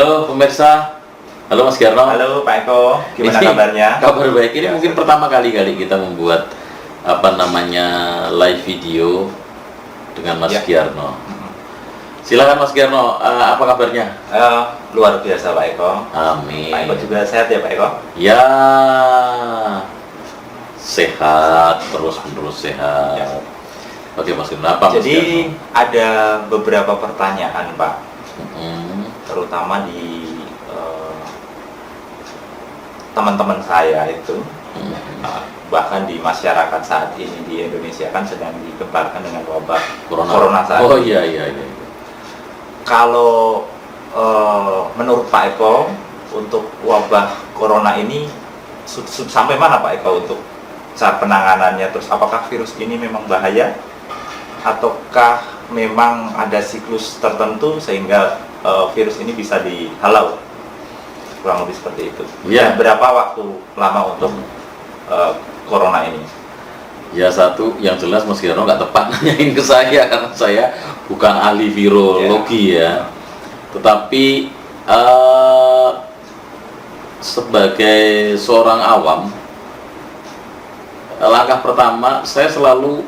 Halo pemirsa, halo Mas Giarno. Halo Pak Eko, gimana Ini kabarnya? Kabar baik. Ini Ya, mungkin pertama kali kita membuat live video dengan Mas Ya. Giarno. Silakan Mas Giarno, apa kabarnya? Luar biasa Pak Eko. Amin. Pak Eko juga sehat ya Pak Eko? Ya, sehat, terus-menerus sehat. Ya. Oke Mas Giarno, apa Mas Jadi Giarno? ada beberapa pertanyaan Pak, Hmm, terutama di teman-teman saya itu, bahkan di masyarakat saat ini di Indonesia kan sedang digemparkan dengan wabah corona saat Oh ini. iya. Kalau menurut Pak Eko, untuk wabah corona ini sampai mana Pak Eko untuk cara penanganannya? Terus apakah virus ini memang bahaya? Ataukah memang ada siklus tertentu sehingga virus ini bisa dihalau? Kurang lebih seperti itu. Iya. Dan berapa waktu lama untuk corona ini? Ya satu, yang jelas Mas Giarno nggak tepat nanyain ke saya karena saya bukan ahli virologi ya. Tetapi sebagai seorang awam, langkah pertama saya selalu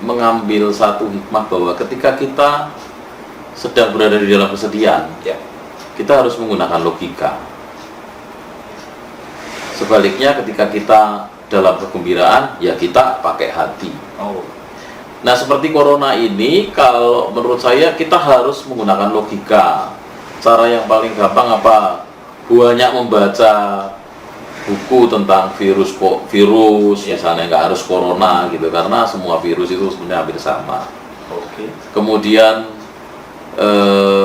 mengambil satu hikmah bahwa ketika kita sedang berada di dalam kesedihan, Ya. kita harus menggunakan logika. Sebaliknya ketika kita dalam kegembiraan, ya kita pakai hati. Oh. Nah seperti corona ini, kalau menurut saya kita harus menggunakan logika. Cara yang paling gampang apa? Banyak membaca buku tentang virus misalnya nggak harus corona gitu, karena semua virus itu sebenarnya hampir sama. Oke. Kemudian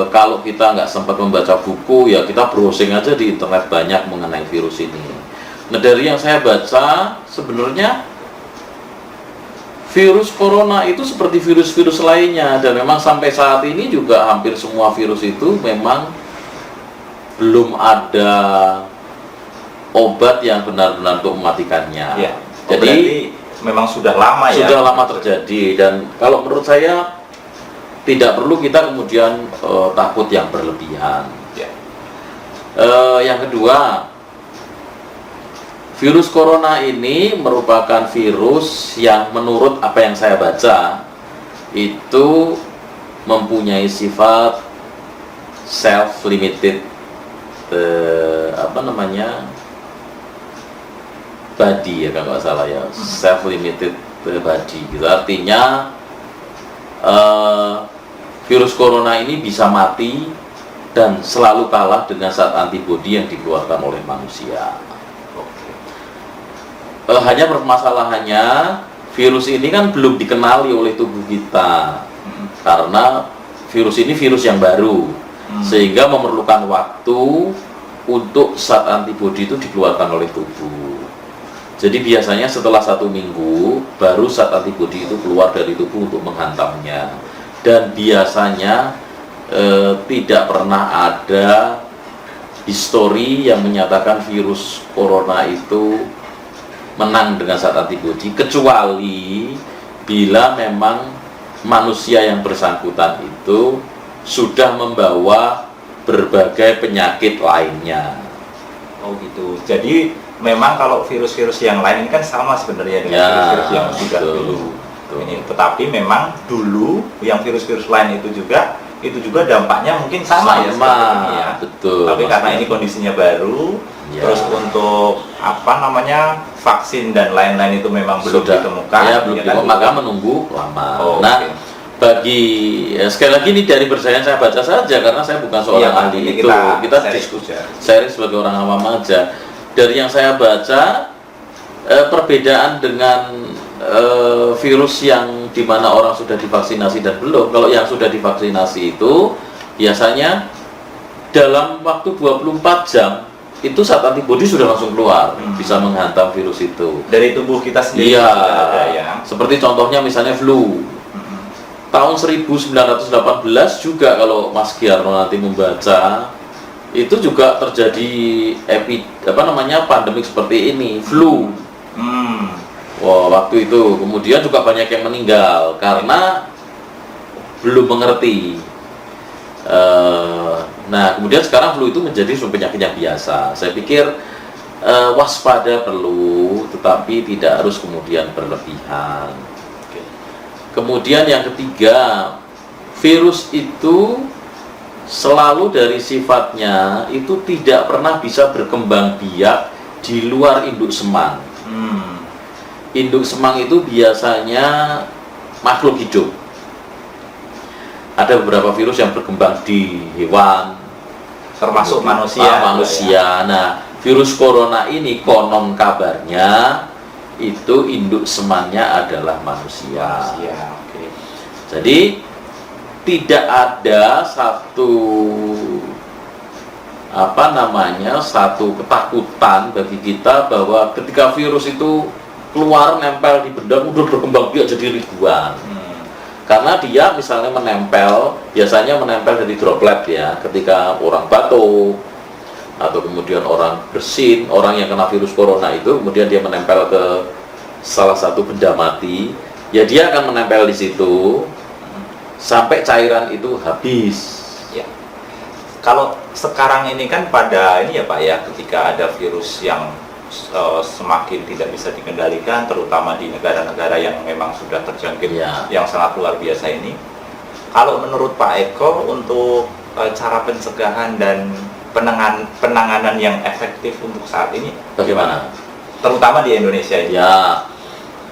kalau kita nggak sempat membaca buku, ya kita browsing aja di internet, banyak mengenai virus ini. Nah dari yang saya baca, sebenarnya virus corona itu seperti virus-virus lainnya, dan memang sampai saat ini juga hampir semua virus itu memang belum ada obat yang benar-benar untuk mematikannya. Ya. Jadi Berarti memang sudah lama ya? sudah lama terjadi, dan kalau menurut saya tidak perlu kita kemudian takut yang berlebihan. Ya. Yang kedua, virus corona ini merupakan virus yang menurut apa yang saya baca itu mempunyai sifat self-limited body ya kalau nggak salah ya, self-limited body gitu. Artinya virus corona ini bisa mati dan selalu kalah dengan zat antibodi yang dikeluarkan oleh manusia. Hanya permasalahannya virus ini kan belum dikenali oleh tubuh kita, karena virus ini virus yang baru, sehingga memerlukan waktu untuk zat antibodi itu dikeluarkan oleh tubuh. Jadi biasanya setelah 1 minggu baru zat antibodi itu keluar dari tubuh untuk menghantamnya, dan biasanya tidak pernah ada histori yang menyatakan virus corona itu menang dengan zat antibodi, kecuali bila memang manusia yang bersangkutan itu sudah membawa berbagai penyakit lainnya. Oh gitu. Jadi memang kalau virus-virus yang lain ini kan sama sebenarnya dengan Ya, virus-virus yang sudah betul, dulu. betul. Ini, tetapi memang dulu yang virus-virus lain itu juga dampaknya mungkin sama, ya seperti ini ya. Betul. Tapi karena Mas. ini kondisinya baru, Ya. terus untuk vaksin dan lain-lain itu memang belum Sudah, ditemukan. ya belum ya kan? ditemukan, maka menunggu lama. Oh, Nah, oke. bagi sekali lagi ini dari berdasarkan saya baca saja, karena saya bukan seorang Iya, Pak. ahli Ini itu. Kita sharing diskusi saja. sharing sebagai orang awam aja. Dari yang saya baca, perbedaan dengan virus yang dimana orang sudah divaksinasi dan belum. Kalau yang sudah divaksinasi itu biasanya dalam waktu 24 jam itu zat antibodi sudah langsung keluar, bisa menghantam virus itu. Dari tubuh kita sendiri Iya, sudah ada ya. seperti contohnya misalnya flu. Tahun 1918 juga kalau Mas Giarno nanti membaca, itu juga terjadi pandemik seperti ini, flu. Wah, waktu itu kemudian juga banyak yang meninggal karena belum mengerti Nah, kemudian sekarang flu itu menjadi suatu penyakit yang biasa. Saya pikir waspada perlu, tetapi tidak harus kemudian berlebihan. Oke. Kemudian yang ketiga, virus itu selalu dari sifatnya itu tidak pernah bisa berkembang biak di luar induk semang. Induk semang itu biasanya makhluk hidup. Ada beberapa virus yang berkembang di hewan, termasuk manusia. Manusia. Nah, virus corona ini konon kabarnya itu induk semangnya adalah manusia. Oke. Jadi tidak ada satu satu ketakutan bagi kita bahwa ketika virus itu keluar nempel di benda udah berkembang biak jadi ribuan. Karena dia misalnya biasanya menempel dari droplet ya, ketika orang batuk atau kemudian orang bersin, orang yang kena virus corona itu kemudian dia menempel ke salah satu benda mati, ya dia akan menempel di situ sampai cairan itu habis. Ya. Kalau sekarang ini kan pada ini ya Pak ya, ketika ada virus yang semakin tidak bisa dikendalikan, terutama di negara-negara yang memang sudah terjangkit yang sangat luar biasa ini. Kalau menurut Pak Eko untuk cara pencegahan dan penanganan yang efektif untuk saat ini bagaimana? Terutama di Indonesia ini.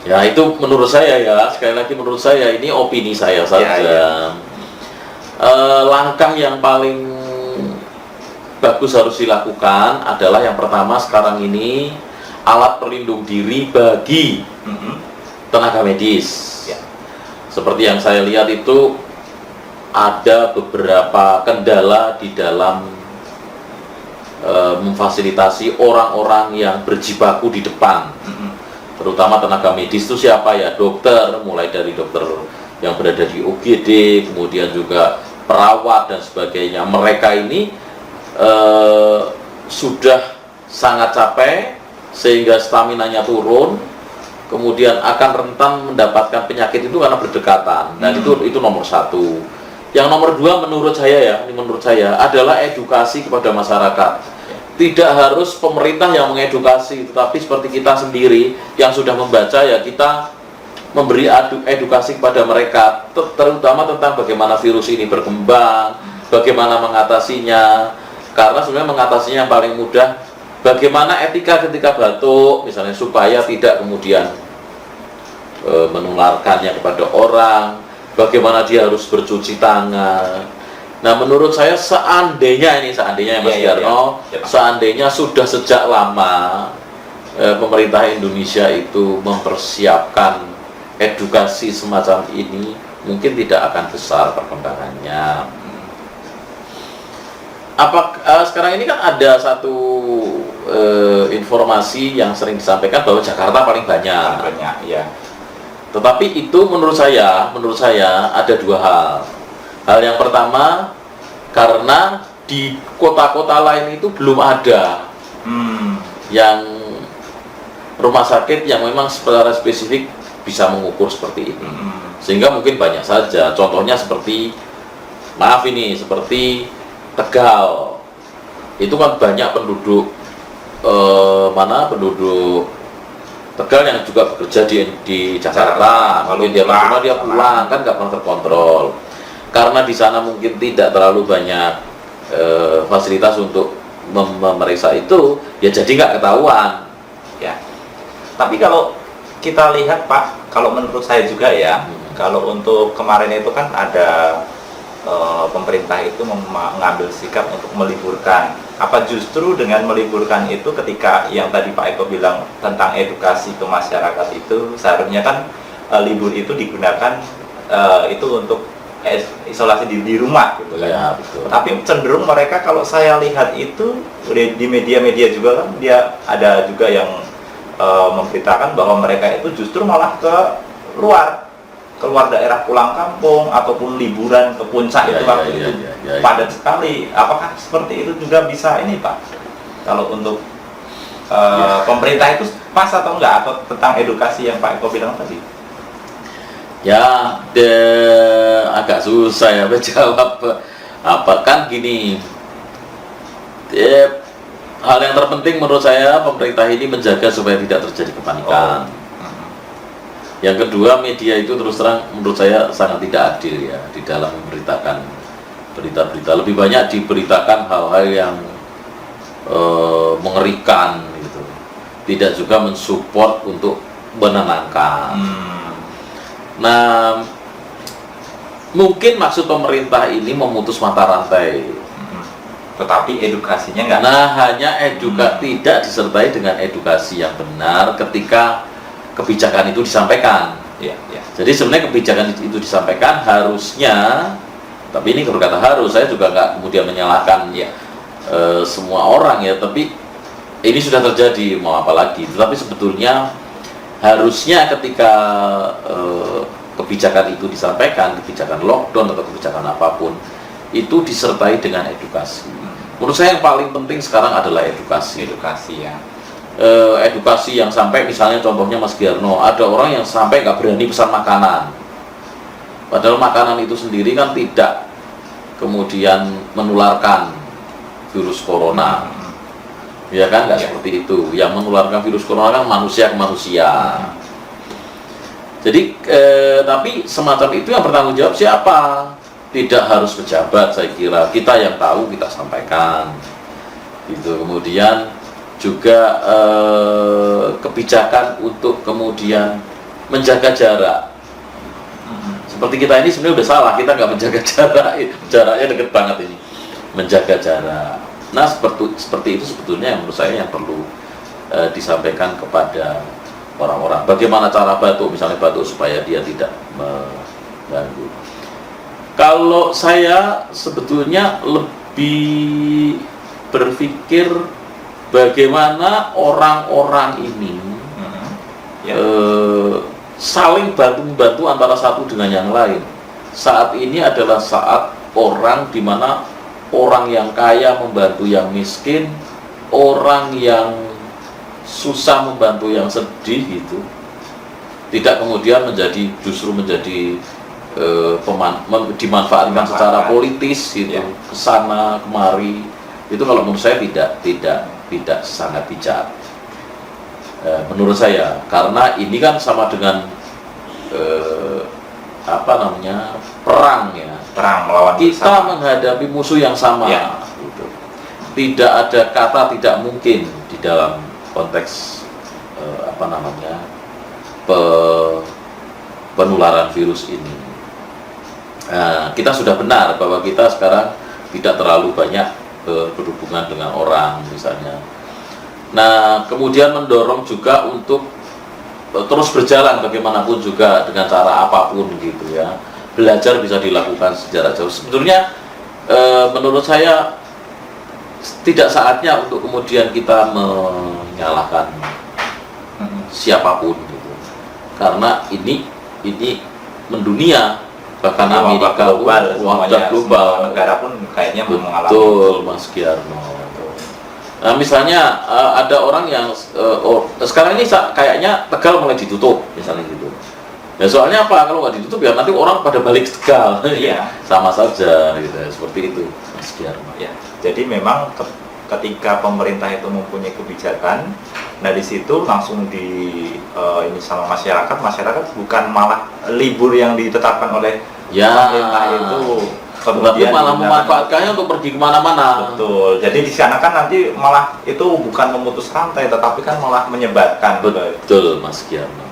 Ya itu menurut saya ya, sekali lagi menurut saya, ini opini saya saja. Langkah yang paling bagus harus dilakukan adalah yang pertama sekarang ini alat pelindung diri bagi tenaga medis. Seperti yang saya lihat itu ada beberapa kendala di dalam memfasilitasi orang-orang yang berjibaku di depan. Terutama tenaga medis itu siapa ya? Dokter, mulai dari dokter yang berada di UGD, kemudian juga perawat dan sebagainya. Mereka ini sudah sangat capek sehingga staminanya turun, kemudian akan rentan mendapatkan penyakit itu karena berdekatan. Dan itu nomor satu. Yang nomor dua menurut saya adalah edukasi kepada masyarakat. Tidak harus pemerintah yang mengedukasi, tetapi seperti kita sendiri yang sudah membaca, ya kita memberi edukasi kepada mereka, terutama tentang bagaimana virus ini berkembang, bagaimana mengatasinya. Karena sebenarnya mengatasinya yang paling mudah, bagaimana etika ketika batuk misalnya, supaya tidak kemudian menularkannya kepada orang, bagaimana dia harus bercuci tangan. Nah, menurut saya seandainya Mas Jarno, seandainya sudah sejak lama pemerintah Indonesia itu mempersiapkan edukasi semacam ini, mungkin tidak akan besar perkembangannya. Sekarang ini kan ada satu informasi yang sering disampaikan bahwa Jakarta paling banyak. Tetapi itu menurut saya ada dua hal. Hal yang pertama, karena di kota-kota lain itu belum ada yang rumah sakit yang memang secara spesifik bisa mengukur seperti ini. Sehingga mungkin banyak saja. Contohnya seperti Tegal, itu kan banyak penduduk penduduk Tegal yang juga bekerja di Jakarta. Mungkin dia pulang kan nggak pernah terkontrol, karena di sana mungkin tidak terlalu banyak fasilitas untuk memeriksa itu, ya jadi nggak ketahuan. Ya. Tapi kalau kita lihat Pak, kalau menurut saya juga ya, kalau untuk kemarin itu kan ada pemerintah itu mengambil sikap untuk meliburkan. Apa justru dengan meliburkan itu, ketika yang tadi Pak Eko bilang tentang edukasi ke masyarakat itu, seharusnya kan libur itu digunakan itu untuk isolasi di rumah gitu kan. Ya, betul. Tapi cenderung mereka, kalau saya lihat itu di media-media juga kan, dia ada juga yang memberitakan bahwa mereka itu justru malah keluar daerah, pulang kampung ataupun liburan ke puncak itu waktu itu padat sekali. Apakah seperti itu juga bisa ini Pak? Kalau untuk pemerintah itu pas atau enggak, atau tentang edukasi yang Pak Eko bilang tadi? Agak susah ya menjawab. Kan gini, hal yang terpenting menurut saya pemerintah ini menjaga supaya tidak terjadi kepanikan. Yang kedua, media itu terus terang menurut saya sangat tidak adil ya di dalam memberitakan berita-berita. Lebih banyak diberitakan hal-hal yang mengerikan gitu. Tidak juga mensupport untuk menenangkan. Nah, mungkin maksud pemerintah ini memutus mata rantai. Tetapi edukasinya nggak. Nah, hanya tidak disertai dengan edukasi yang benar ketika kebijakan itu disampaikan. Ya. Jadi sebenarnya kebijakan itu disampaikan harusnya, tapi ini berkata harus, saya juga nggak kemudian menyalahkan semua orang ya, tapi ini sudah terjadi, mau apa lagi. Tetapi sebetulnya harusnya ketika kebijakan itu disampaikan, kebijakan lockdown atau kebijakan apapun, itu disertai dengan edukasi. Menurut saya yang paling penting sekarang adalah edukasi. Edukasi ya. Edukasi yang sampai misalnya contohnya Mas Giarno, ada orang yang sampai nggak berani pesan makanan, padahal makanan itu sendiri kan tidak kemudian menularkan virus corona, ya kan, nggak seperti itu. Yang menularkan virus corona kan manusia ke manusia. Jadi tapi semacam itu yang bertanggung jawab siapa? Tidak harus pejabat, saya kira kita yang tahu kita sampaikan gitu. Kemudian juga kebijakan untuk kemudian menjaga jarak. Seperti kita ini sebenarnya udah salah, kita nggak menjaga jarak, jaraknya deket banget ini, menjaga jarak. Nah seperti itu sebetulnya yang menurut saya yang perlu disampaikan kepada orang-orang. Bagaimana cara batuk, misalnya batuk supaya dia tidak mengganggu. Kalau saya sebetulnya lebih berpikir bagaimana orang-orang ini saling bantu-membantu antara satu dengan yang lain. Saat ini adalah saat orang di mana orang yang kaya membantu yang miskin, orang yang susah membantu yang sedih gitu. Tidak kemudian justru menjadi dimanfaatkan secara politis gitu, kesana kemari. Itu kalau menurut saya tidak sangat bijak menurut saya, karena ini kan sama dengan perang ya, perang melawan kita bersama. menghadapi musuh yang sama gitu. Tidak ada kata tidak mungkin di dalam konteks penularan virus ini. Kita sudah benar bahwa kita sekarang tidak terlalu banyak berhubungan dengan orang misalnya. Nah, kemudian mendorong juga untuk terus berjalan bagaimanapun juga dengan cara apapun gitu ya. Belajar bisa dilakukan secara jauh. Sebetulnya menurut saya tidak saatnya untuk kemudian kita menyalahkan siapapun gitu. Karena ini mendunia, bahkan Amerika global, global, negara pun kayaknya mengalami. Betul, Mas Giarno. Nah, misalnya ada orang yang sekarang ini kayaknya Tegal mulai ditutup, misalnya gitu. Ya soalnya apa? Kalau nggak ditutup ya nanti orang pada balik Tegal. Iya. Sama saja, gitu. Seperti itu, Mas Giarno. Ya. Jadi memang ketika pemerintah itu mempunyai kebijakan, nah di situ langsung ini sama masyarakat bukan malah libur yang ditetapkan oleh pemerintah itu. Tapi malah memanfaatkannya untuk pergi kemana-mana. Betul. Jadi di sana kan nanti malah itu bukan memutus rantai, tetapi kan malah menyebarkan. Betul, Mas Giarno.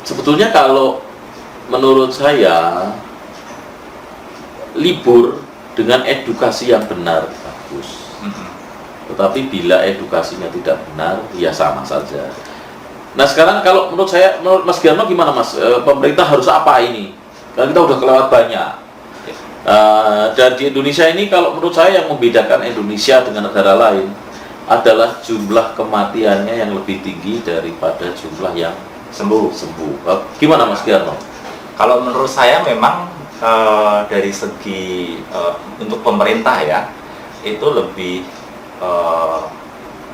Sebetulnya kalau menurut saya libur dengan edukasi yang benar bagus. Tetapi bila edukasinya tidak benar, ya sama saja. Nah sekarang kalau menurut Mas Giarno gimana Mas? Pemerintah harus apa ini? Karena kita udah kelewat banyak. Dan di Indonesia ini kalau menurut saya yang membedakan Indonesia dengan negara lain adalah jumlah kematiannya yang lebih tinggi daripada jumlah yang sembuh. Gimana Mas Giarno? Kalau menurut saya memang dari segi untuk pemerintah ya, itu lebih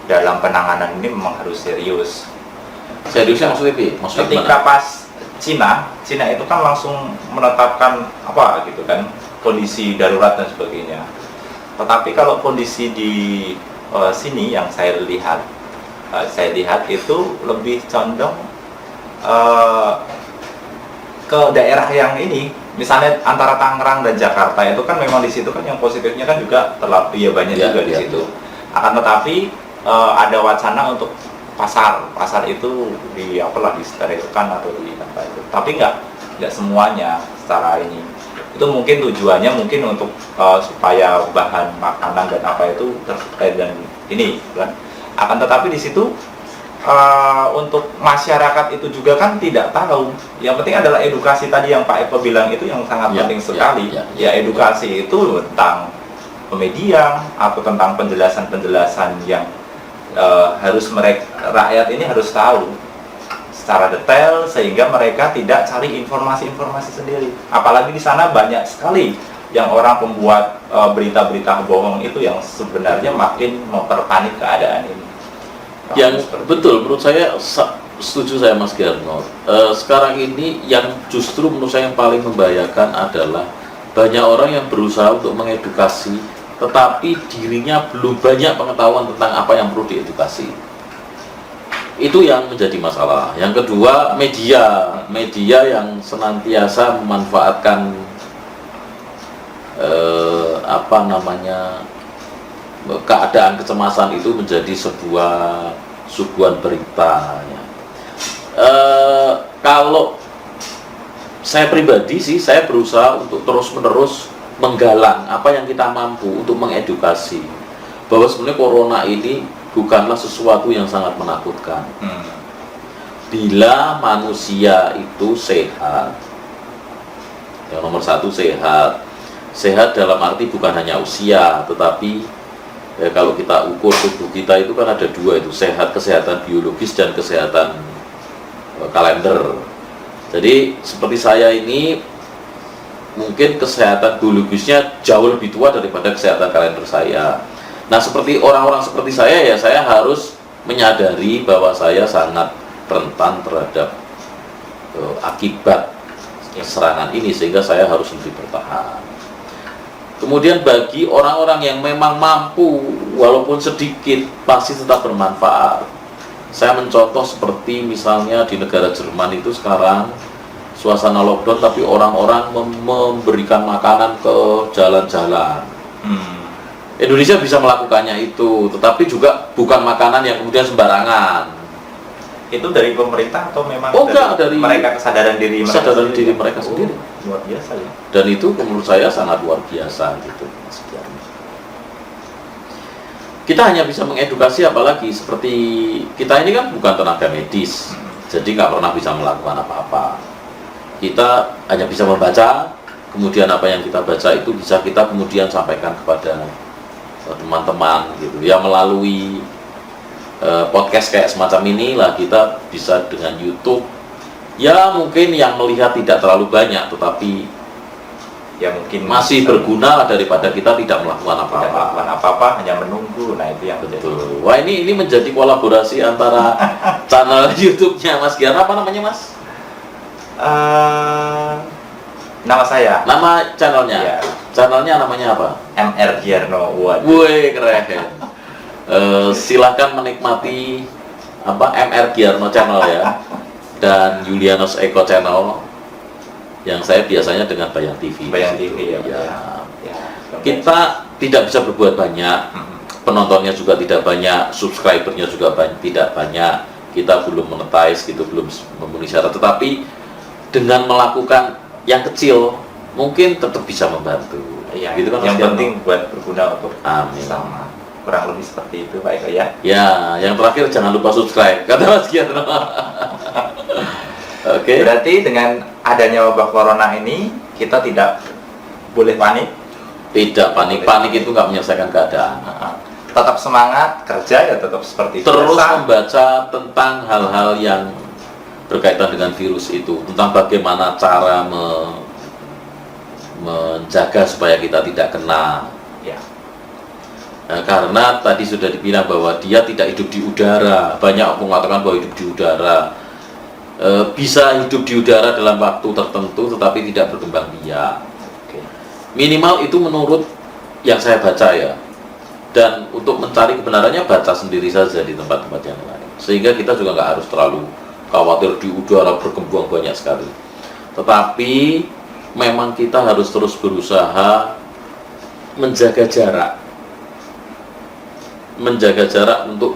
dalam penanganan ini memang harus serius. Seriusnya maksudnya ketika pas Cina itu kan langsung menetapkan kondisi darurat dan sebagainya. Tetapi kalau kondisi di sini yang saya lihat itu lebih condong ke daerah yang ini, misalnya antara Tangerang dan Jakarta itu kan memang di situ kan yang positifnya kan juga terlalu banyak juga di situ. Akan tetapi ada wacana untuk pasar itu disterilkan atau di apa itu. Tapi nggak semuanya secara ini. Itu mungkin tujuannya mungkin untuk supaya bahan makanan dan apa itu terkait dan ini kan. Akan tetapi di situ untuk masyarakat itu juga kan tidak tahu. Yang penting adalah edukasi tadi yang Pak Eko bilang itu yang sangat penting sekali. Ya edukasi itu tentang media atau tentang penjelasan-penjelasan yang harus rakyat ini harus tahu secara detail sehingga mereka tidak cari informasi-informasi sendiri. Apalagi di sana banyak sekali yang orang pembuat berita-berita bohong itu yang sebenarnya makin memperpanik keadaan ini. Yang betul, menurut saya setuju saya Mas Giarno. Sekarang ini yang justru menurut saya yang paling membahayakan adalah banyak orang yang berusaha untuk mengedukasi, tetapi dirinya belum banyak pengetahuan tentang apa yang perlu diedukasi. Itu yang menjadi masalah. Yang kedua, media yang senantiasa memanfaatkan keadaan kecemasan itu menjadi sebuah suguhan berita. Kalau saya pribadi sih, saya berusaha untuk terus-menerus menggalang apa yang kita mampu untuk mengedukasi bahwa sebenarnya corona ini bukanlah sesuatu yang sangat menakutkan. Bila manusia itu sehat, yang nomor satu sehat dalam arti bukan hanya usia, tetapi kalau kita ukur tubuh kita itu kan ada dua, itu kesehatan biologis dan kesehatan kalender. Jadi seperti saya ini mungkin kesehatan biologisnya jauh lebih tua daripada kesehatan kalender saya. Nah seperti orang-orang seperti saya ya saya harus menyadari bahwa saya sangat rentan terhadap akibat serangan ini sehingga saya harus lebih bertahan. Kemudian bagi orang-orang yang memang mampu walaupun sedikit pasti tetap bermanfaat. Saya mencontoh seperti misalnya di negara Jerman itu sekarang suasana lockdown tapi orang-orang memberikan makanan ke jalan-jalan. Indonesia bisa melakukannya itu, tetapi juga bukan makanan yang kemudian sembarangan. Itu dari pemerintah atau memang dari mereka kesadaran diri mereka sendiri. Luar biasa ya. Dan itu menurut saya sangat luar biasa gitu. Kita hanya bisa mengedukasi, apalagi seperti kita ini kan bukan tenaga medis, jadi nggak pernah bisa melakukan apa-apa. Kita hanya bisa membaca, kemudian apa yang kita baca itu bisa kita kemudian sampaikan kepada teman-teman gitu ya, melalui podcast kayak semacam inilah kita bisa dengan YouTube ya, mungkin yang melihat tidak terlalu banyak tetapi ya mungkin masih berguna daripada kita tidak melakukan apa-apa hanya menunggu. Nah itu yang betul. Wah ini menjadi kolaborasi antara channel YouTube-nya Mas Giarno, apa namanya Mas? Nama saya. Nama channelnya? Ya. Channelnya namanya apa? MR Giarno. Wih keren. Silahkan menikmati MR Giarno channel ya, dan Julianus Eko channel yang saya biasanya dengan Bayang TV. Bayang TV ya. Kita tidak bisa berbuat banyak, penontonnya juga tidak banyak, subscribernya juga tidak banyak, kita belum monetize gitu, belum memenuhi syarat, tetapi dengan melakukan yang kecil mungkin tetap bisa membantu. Ya, gitu kan, yang penting buat berguna untuk sama. Kurang lebih seperti itu Pak Eko ya. Ya, yang terakhir jangan lupa subscribe kata Mas Giarno. Oke. Berarti dengan adanya wabah corona ini kita tidak boleh panik. Tidak panik itu nggak menyelesaikan keadaan. Tetap semangat kerja ya, tetap seperti itu. Terus membaca tentang hal-hal yang berkaitan dengan virus itu, tentang bagaimana cara menjaga supaya kita tidak kena. Ya. Nah, karena tadi sudah dibilang bahwa dia tidak hidup di udara. Banyak mengatakan bahwa hidup di udara. Bisa hidup di udara dalam waktu tertentu tetapi tidak berkembang biak. Minimal itu menurut yang saya baca ya, dan untuk mencari kebenarannya baca sendiri saja di tempat-tempat yang lain, sehingga kita juga nggak harus terlalu khawatir di udara berkembang banyak sekali. Tetapi memang kita harus terus berusaha menjaga jarak untuk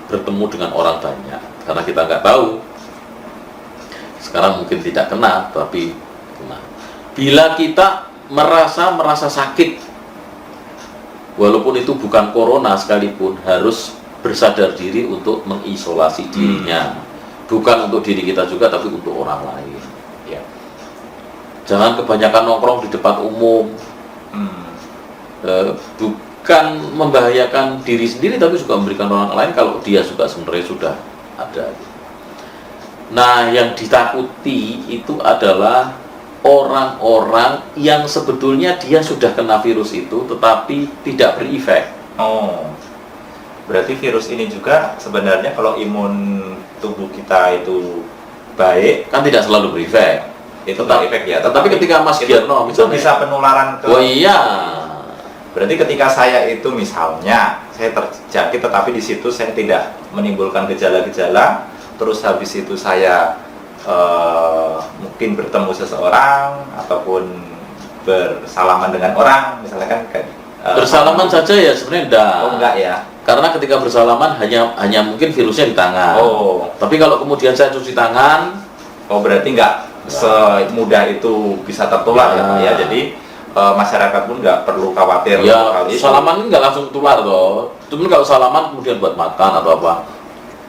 bertemu dengan orang banyak, karena kita nggak tahu, sekarang mungkin tidak kena, tapi kena. Bila kita merasa sakit, walaupun itu bukan corona sekalipun, harus bersadar diri untuk mengisolasi dirinya, bukan untuk diri kita juga, tapi untuk orang lain ya. Jangan kebanyakan nongkrong di tempat umum, bukan membahayakan diri sendiri, tapi juga memberikan orang lain kalau dia juga sebenarnya sudah ada. Nah, yang ditakuti itu adalah orang-orang yang sebetulnya dia sudah kena virus itu tetapi tidak berefek. Oh, berarti virus ini juga sebenarnya kalau imun tubuh kita itu baik, Kan tidak selalu berefek. itu efek ya. Tetapi ketika Mas Gierno itu bisa penularan ke. Oh iya. Berarti ketika saya itu misalnya saya terjangkit tetapi di situ saya tidak menimbulkan gejala-gejala, terus habis itu saya mungkin bertemu seseorang ataupun bersalaman dengan orang, misalnya kan Bersalaman saja ya sebenarnya enggak. Oh enggak ya. Karena ketika bersalaman hanya mungkin virusnya di tangan. Oh. Tapi kalau kemudian saya cuci tangan, Oh berarti enggak semudah itu bisa tertular ya, Pak ya. Jadi masyarakat pun nggak perlu khawatir ya hal itu. salaman ini nggak langsung tular toh. Cuman kalau salaman kemudian buat makan atau apa.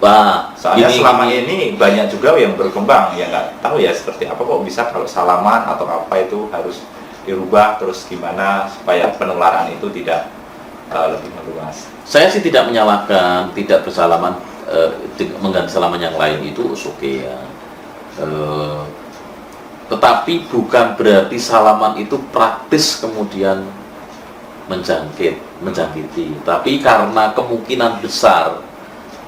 Nah, Soalnya selama ini banyak juga yang berkembang, ya nggak tahu ya seperti apa kok bisa kalau salaman atau apa itu harus dirubah, terus gimana supaya penularan itu tidak lebih meluas. Saya sih tidak menyalahkan tidak bersalaman mengganti salaman yang lain itu oke ya. Tetapi bukan berarti salaman itu praktis kemudian menjangkiti. Tapi karena kemungkinan besar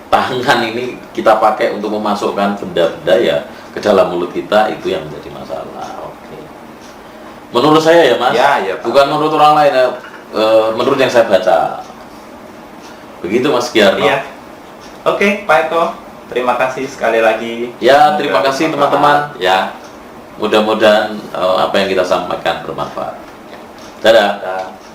tangan ini kita pakai untuk memasukkan benda-benda ya ke dalam mulut kita, itu yang menjadi masalah. Oke. Menurut saya ya Mas, Ya, Pak. bukan menurut orang lain ya, menurut yang saya baca. Begitu Mas Gierno. Iya. Oke, Pak Eko, terima kasih sekali lagi. Ya, terima kasih Semoga teman-teman. Ya, mudah-mudahan apa yang kita sampaikan bermanfaat. Dadah. bermanfaat.